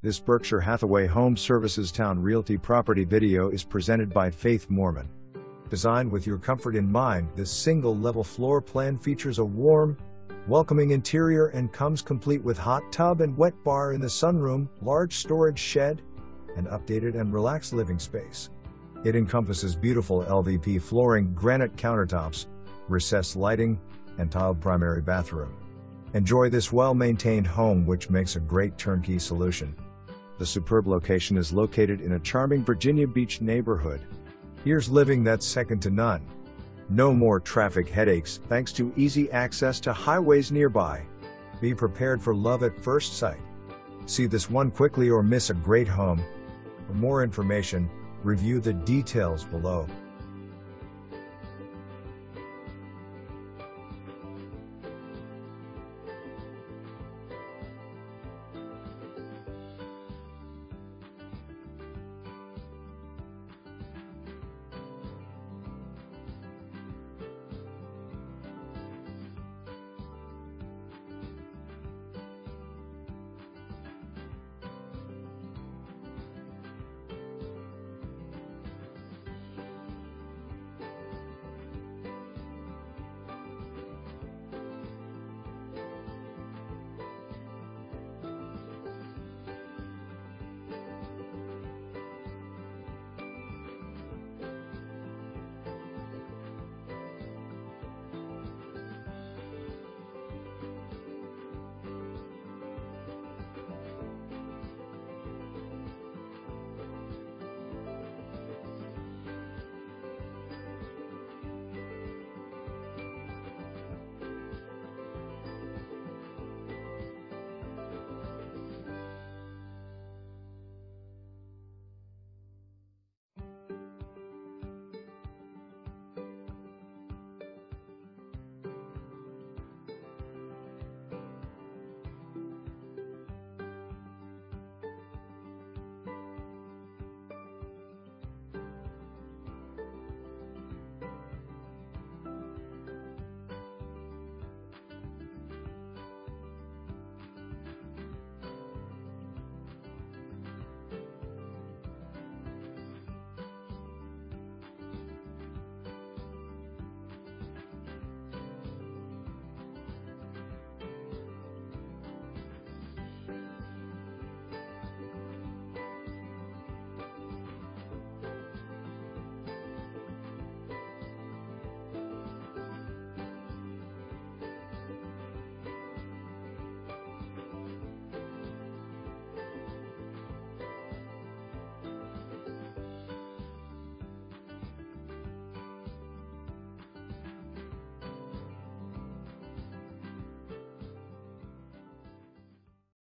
This Berkshire Hathaway Home Services Towne Realty property video is presented by Faith Mormon. Designed with your comfort in mind, this single-level floor plan features a warm, welcoming interior and comes complete with hot tub and wet bar in the sunroom, large storage shed, and updated and relaxed living space. It encompasses beautiful LVP flooring, granite countertops, recessed lighting, and tiled primary bathroom. Enjoy this well-maintained home, which makes a great turnkey solution. The superb location is located in a charming Virginia Beach neighborhood. Here's living that's second to none. No more traffic headaches thanks to easy access to highways nearby. Be prepared for love at first sight. See this one quickly or miss a great home. For more information, review the details below.